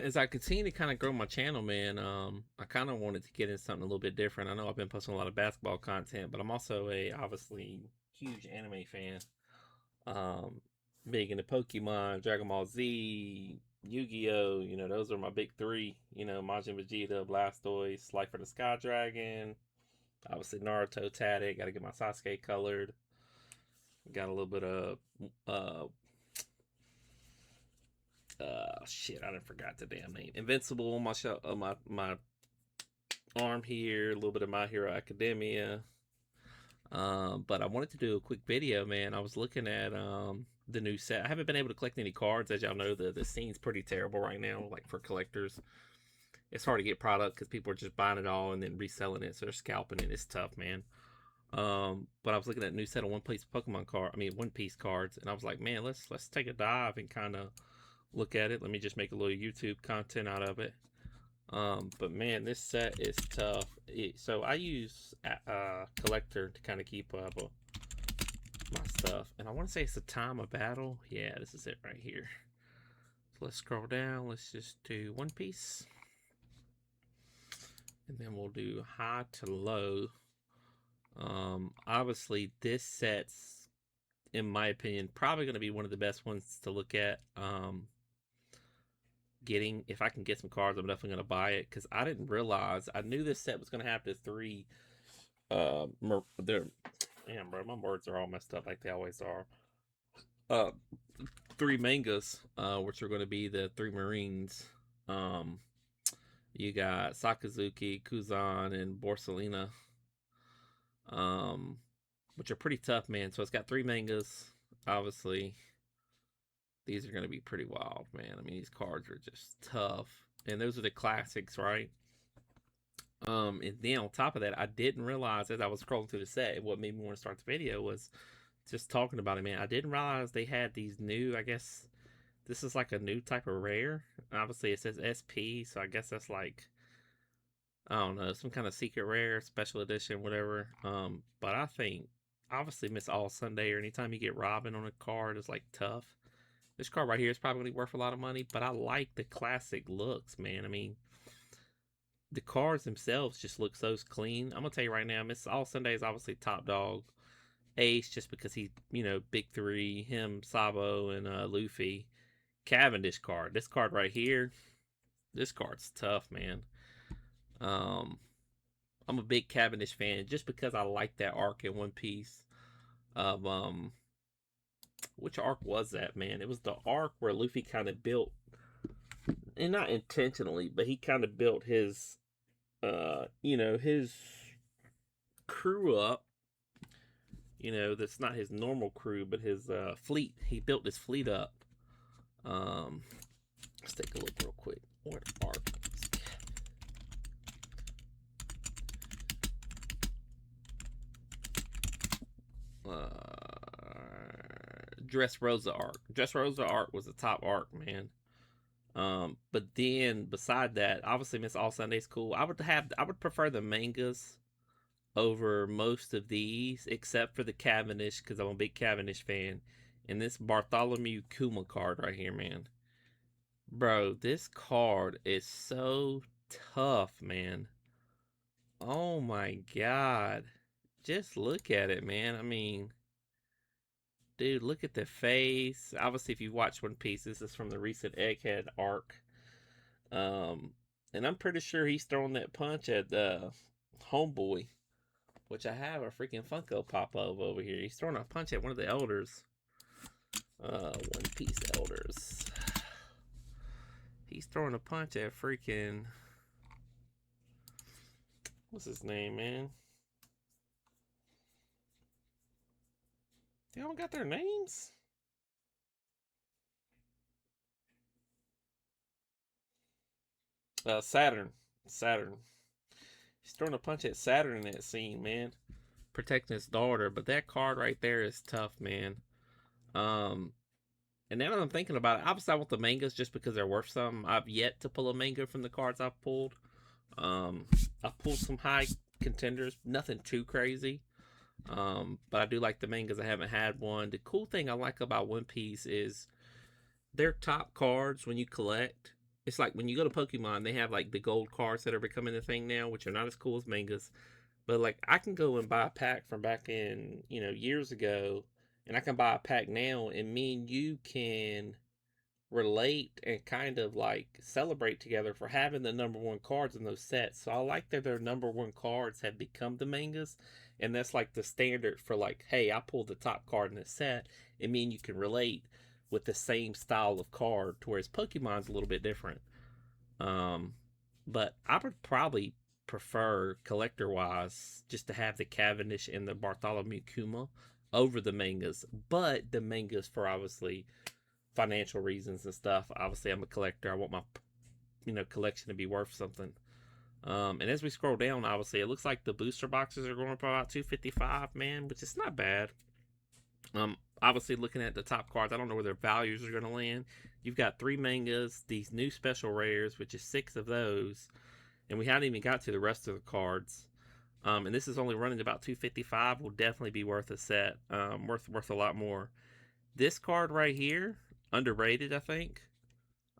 as I continue to kind of grow my channel, man, I kind of wanted to get into something a little bit different. I know I've been posting a lot of basketball content, but I'm also a obviously huge anime fan. Um, Big into Pokemon, Dragon Ball Z, Yu-Gi-Oh. You know, those are my big three. You know, Majin Vegeta, Blastoise, Life for the Sky Dragon. Obviously Naruto tatted. Got to get my Sasuke colored. Got a little bit of shit. I didn't forgot the damn name. Invincible on my show, my arm here. A little bit of My Hero Academia. But I wanted to do a quick video, man. I was looking at the new set. I haven't been able to collect any cards, as y'all know. The scene's pretty terrible right now. Like for collectors, it's hard to get product because people are just buying it all and then reselling it, so they're scalping it. It's tough, man. But I was looking at a new set of One Piece cards, and I was like, man, let's take a dive and kind of look at it. Let me just make a little YouTube content out of it. But man, this set is tough. So I use Collector to kind of keep up my stuff, and I want to say it's the Time of Battle. Yeah, this is it right here. So let's scroll down. Let's just do One Piece, and then we'll do high to low. Obviously, this set's, in my opinion, probably going to be one of the best ones to look at. If I can get some cards, I'm definitely going to buy it because I didn't realize. I knew this set was going to have the three. Damn, bro, my words are all messed up like they always are. Uh, Three mangas, which are going to be the three Marines. Um, you got Sakazuki, Kuzan, and Borsalina. Um, which are pretty tough, man. So it's got three mangas, obviously. These are going to be pretty wild, man. I mean, these cards are just tough. And those are the classics, right? And then on top of that, I didn't realize as I was scrolling through the set, what made me want to start the video was just talking about it, man. I didn't realize they had these new, I guess this is like a new type of rare. Obviously, it says SP, so I guess that's like, I don't know, some kind of secret rare, special edition, whatever. But I think, obviously, Miss All Sunday or anytime you get Robin on a card is like tough. This card right here is probably worth a lot of money, but I like the classic looks, man. I mean, the cards themselves just look so clean. I'm gonna tell you right now, Miss All Sunday is obviously top dog. Ace, just because he's, big three, him, Sabo, and Luffy. Cavendish card. This card right here, this card's tough, man. Um, I'm a big Cavendish fan just because I like that arc in One Piece. Of which arc was that, man? It was the arc where Luffy kind of built, and not intentionally, but he kind of built his, his crew up. That's not his normal crew, but his fleet. He built his fleet up. Let's take a look real quick. What arc? Dressrosa arc. Dressrosa arc was the top arc, man. But then beside that, obviously Miss All Sunday's cool. I would prefer the mangas over most of these, except for the Cavendish, because I'm a big Cavendish fan. And this Bartholomew Kuma card right here, man. Bro, this card is so tough, man. Oh my god. Just look at it, man. I mean, dude, look at the face. Obviously, if you watch One Piece, this is from the recent Egghead arc. Um, and I'm pretty sure he's throwing that punch at Homeboy, which I have a freaking Funko Pop of over here. He's throwing a punch at one of the elders. One Piece elders. He's throwing a punch at freaking, what's his name, man? They don't got their names? Saturn. Saturn. He's throwing a punch at Saturn in that scene, man. Protecting his daughter. But that card right there is tough, man. Um, and now that I'm thinking about it, obviously I want the mangas just because they're worth something. I've yet to pull a manga from the cards I've pulled. I've pulled some high contenders, nothing too crazy. But I do like the mangas. I haven't had one. The cool thing I like about One Piece is their top cards when you collect. it's like when you go to Pokemon, they have like the gold cards that are becoming a thing now, which are not as cool as mangas. But like I can go and buy a pack from back in, years ago, and I can buy a pack now, and me and you can relate and kind of like celebrate together for having the number one cards in those sets. So I like that their number one cards have become the mangas, and that's like the standard for like, hey, I pulled the top card in this set, and me and you can relate with the same style of card. Whereas Pokemon's a little bit different. Um, but I would probably prefer collector wise just to have the Cavendish and the Bartholomew Kuma over the mangas. But the mangas, for obviously financial reasons and stuff. Obviously, I'm a collector. I want my collection to be worth something. And as we scroll down, obviously, it looks like the booster boxes are going up about 255, man, which is not bad. Obviously, looking at the top cards, I don't know where their values are going to land. You've got 3 mangas, these new special rares, which is 6 of those, and we haven't even got to the rest of the cards. And this is only running about 255. Will definitely be worth a set. Worth a lot more. This card right here, underrated, I think.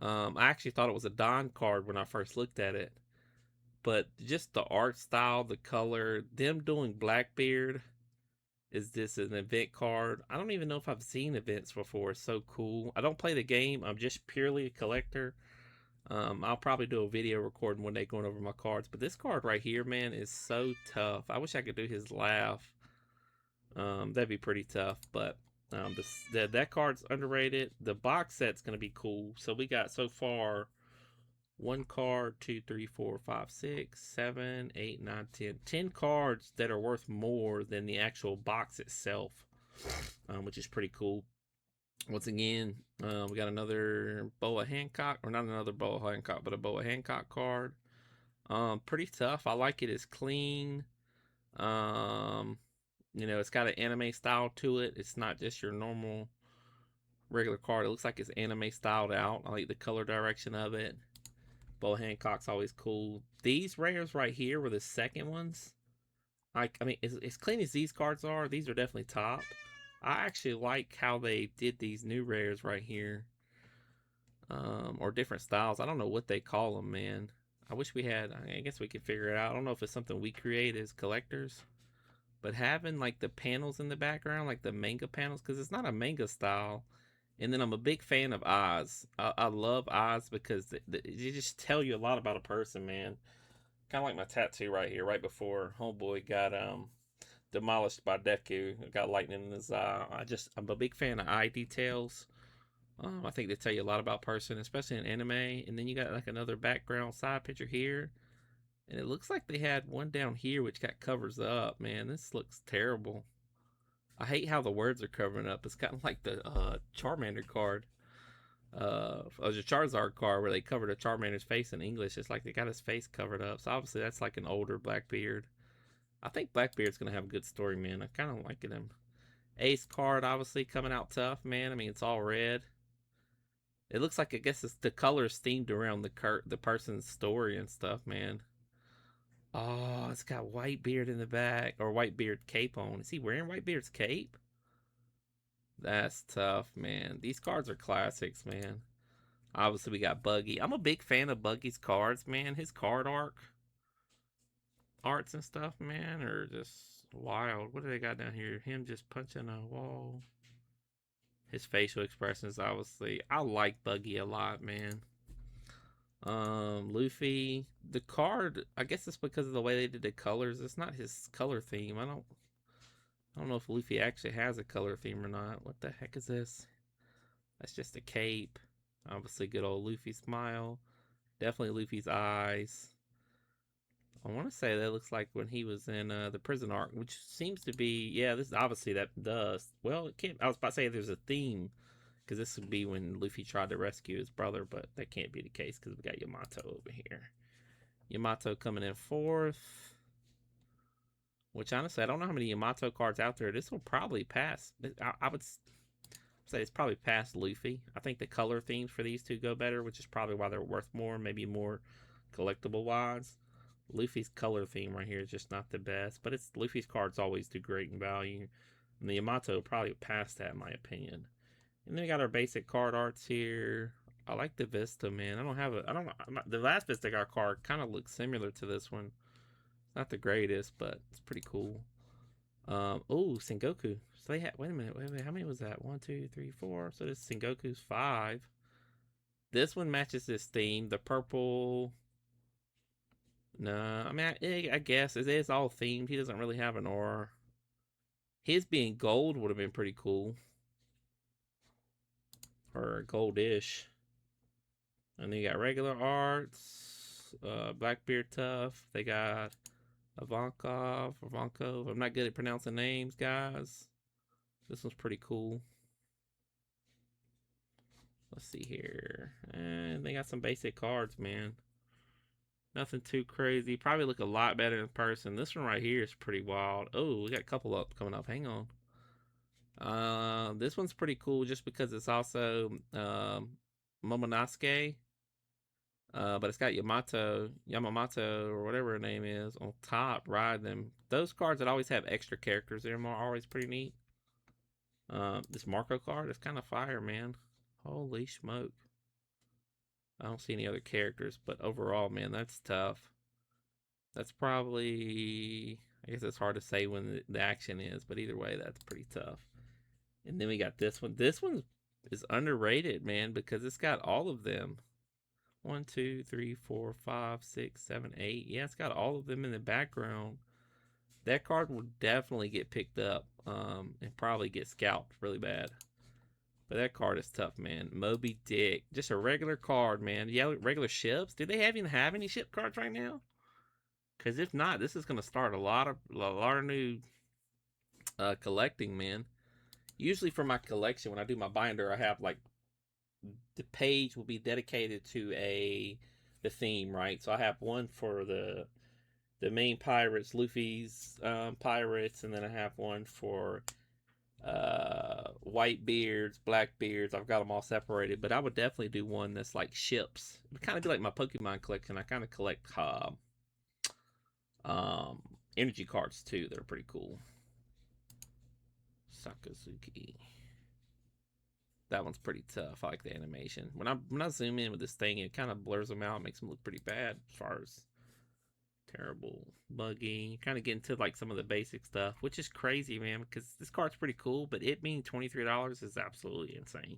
I actually thought it was a Don card when I first looked at it, but just the art style, the color, them doing Blackbeard. Is this an event card? I don't even know if I've seen events before. It's so cool. I don't play the game. I'm just purely a collector. I'll probably do a video recording one day going over my cards. But this card right here, man, is so tough. I wish I could do his laugh. That'd be pretty tough. But that card's underrated. The box set's gonna be cool. So we got so far 1 card, 2, 3, 4, 5, 6, 7, 8, 9, 10. 10 cards that are worth more than the actual box itself, which is pretty cool. Once again, we got another Boa Hancock, or not another Boa Hancock, but a Boa Hancock card. Pretty tough. I like it. It's clean. It's got an anime style to it. It's not just your normal regular card. It looks like it's anime styled out. I like the color direction of it. Boa Hancock's always cool. These rares right here were the second ones. As clean as these cards are, these are definitely top. I actually like how they did these new rares right here. Or different styles. I don't know what they call them, man. I wish we had. I guess we could figure it out. I don't know if it's something we create as collectors. But having like the panels in the background, like the manga panels, because it's not a manga style. And then I'm a big fan of eyes. I love eyes because they just tell you a lot about a person, man. Kind of like my tattoo right here, right before Homeboy got demolished by Deku. Got lightning in his eye. I'm a big fan of eye details. I think they tell you a lot about person, especially in anime. And then you got like another background side picture here. And it looks like they had one down here which got covers up, man. This looks terrible. I hate how the words are covering up. It's kind of like the Charmander card. The Charizard card where they covered a Charmander's face in English. It's like they got his face covered up. So obviously that's like an older Blackbeard. I think Blackbeard's gonna have a good story, man. I kind of like him. Ace card obviously coming out tough, man. I mean it's all red. It looks like I guess it's the colors themed around the person's story and stuff, man. Oh, it's got Whitebeard in the back, or Whitebeard cape on. Is he wearing Whitebeard's cape? That's tough, man. These cards are classics, man. Obviously, we got Buggy. I'm a big fan of Buggy's cards, man. His card arts and stuff, man, are just wild. What do they got down here? Him just punching a wall. His facial expressions, obviously. I like Buggy a lot, man. Luffy. The card, I guess it's because of the way they did the colors. It's not his color theme. I don't know if Luffy actually has a color theme or not. What the heck is this? That's just a cape. Obviously, good old Luffy smile. Definitely Luffy's eyes. I want to say that looks like when he was in the prison arc, which seems to be, yeah, this is obviously that does. Well, it can't. I was about to say there's a theme, because this would be when Luffy tried to rescue his brother, but that can't be the case because we got Yamato over here. Yamato coming in fourth. Which honestly, I don't know how many Yamato cards out there. This will probably pass. I would say it's probably past Luffy. I think the color themes for these two go better, which is probably why they're worth more, maybe more collectible wise. Luffy's color theme right here is just not the best, but it's Luffy's cards always do great in value. And the Yamato probably passed that in my opinion. And then we got our basic card arts here. I like the Vista, man. I don't have a. I don't. The last Vista card kind of looks similar to this one. It's not the greatest, but it's pretty cool. Oh, Sengoku. So they had. Wait a minute. Wait. How many was that? 1, 2, 3, 4. So this Sengoku's 5. This one matches this theme. The purple. No, I mean, I guess it is all themed. He doesn't really have an aura. His being gold would have been pretty cool, or goldish. And then you got regular arts, Blackbeard Tough. They got Ivankov. I'm not good at pronouncing names, guys. This one's pretty cool. Let's see here. And they got some basic cards, man. Nothing too crazy. Probably look a lot better in person. This one right here is pretty wild. Oh, we got a couple up coming up. Hang on. This one's pretty cool just because it's also Momonosuke. But it's got Yamamoto, or whatever her name is, on top riding them. Those cards that always have extra characters in them are always pretty neat. This Marco card is kind of fire, man. Holy smoke. I don't see any other characters, but overall, man, that's tough. That's probably, I guess it's hard to say when the action is, but either way, that's pretty tough. And then we got this one. This one is underrated, man, because it's got all of them. 1, 2, 3, 4, 5, 6, 7, 8. Yeah, it's got all of them in the background. That card will definitely get picked up and probably get scalped really bad. But that card is tough, man. Moby Dick. Just a regular card, man. Yeah, regular ships. Do they even have any ship cards right now? Because if not, this is going to start a lot of new collecting, man. Usually for my collection, when I do my binder, I have like the page will be dedicated to the theme, right? So I have one for the main pirates, Luffy's pirates, and then I have one for white beards, black beards. I've got them all separated, but I would definitely do one that's like ships. It would kind of be like my Pokemon collection. I kind of collect energy cards too. They're pretty cool. Sakazuki. That one's pretty tough. I like the animation. When I zoom in with this thing, it kind of blurs them out, makes them look pretty bad as far as terrible, buggy. Kind of get into like some of the basic stuff, which is crazy, man, because this card's pretty cool, but it being $23 is absolutely insane.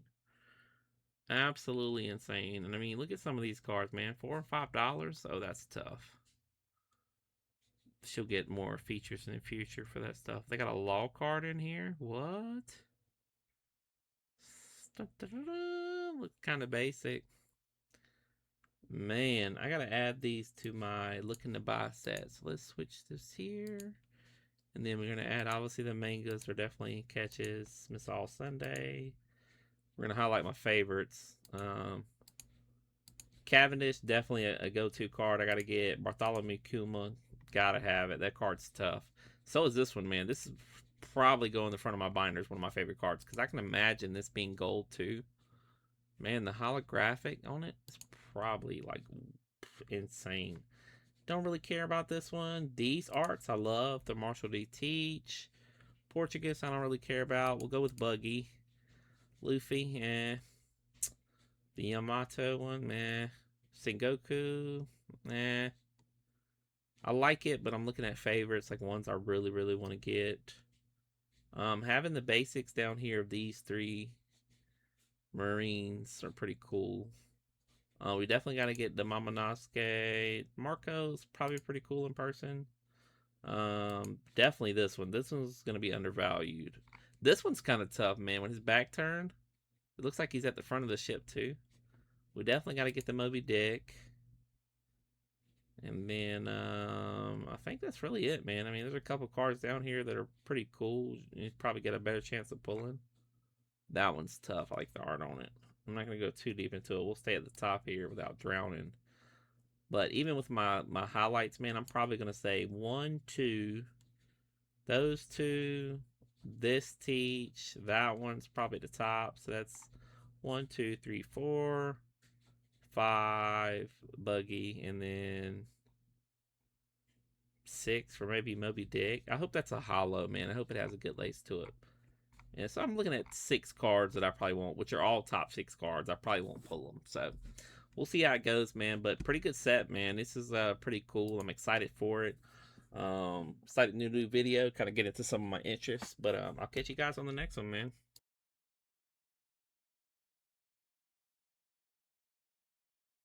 Absolutely insane. And I mean, look at some of these cards, man. $4 or $5. Oh, that's tough. She'll get more features in the future for that stuff. They got a law card in here. What? Looks kind of basic. Man, I gotta add these to my looking to buy set. So let's switch this here. And then we're gonna add, obviously, the mangas are definitely catches. Miss All Sunday. We're gonna highlight my favorites. Cavendish, definitely a go-to card. I gotta get Bartholomew Kuma. Gotta have it. That card's tough. So is this one, man. This is probably going in the front of my binders. One of my favorite cards because I can imagine this being gold too. Man, the holographic on it is probably like insane. Don't really care about this one. These arts I love. The Marshall D. Teach. Portuguese I don't really care about. We'll go with Buggy. Luffy, The Yamato one, meh. Sengoku, eh. I like it, but I'm looking at favorites, like ones I really, really want to get. Having the basics down here of these 3 Marines are pretty cool. We definitely got to get the Momonosuke. Marco's probably pretty cool in person. Definitely this one. This one's going to be undervalued. This one's kind of tough, man. When his back turned, it looks like he's at the front of the ship, too. We definitely got to get the Moby Dick. And then I think that's really it, man. I mean, there's a couple cards down here that are pretty cool. You probably get a better chance of pulling. That one's tough. I like the art on it. I'm not going to go too deep into it. We'll stay at the top here without drowning. But even with my highlights, man, I'm probably going to say 1, 2, those 2, this Teach, that one's probably the top. So that's 1, 2, 3, 4, 5, Buggy, and then 6 for maybe Moby Dick. I hope that's a hollow, man. I hope it has a good lace to it. And so I'm looking at 6 cards that I probably won't, which are all top 6 cards. I probably won't pull them. So we'll see how it goes, man. But pretty good set, man. This is pretty cool. I'm excited for it. Excited new video, kind of get into some of my interests. But I'll catch you guys on the next one, man.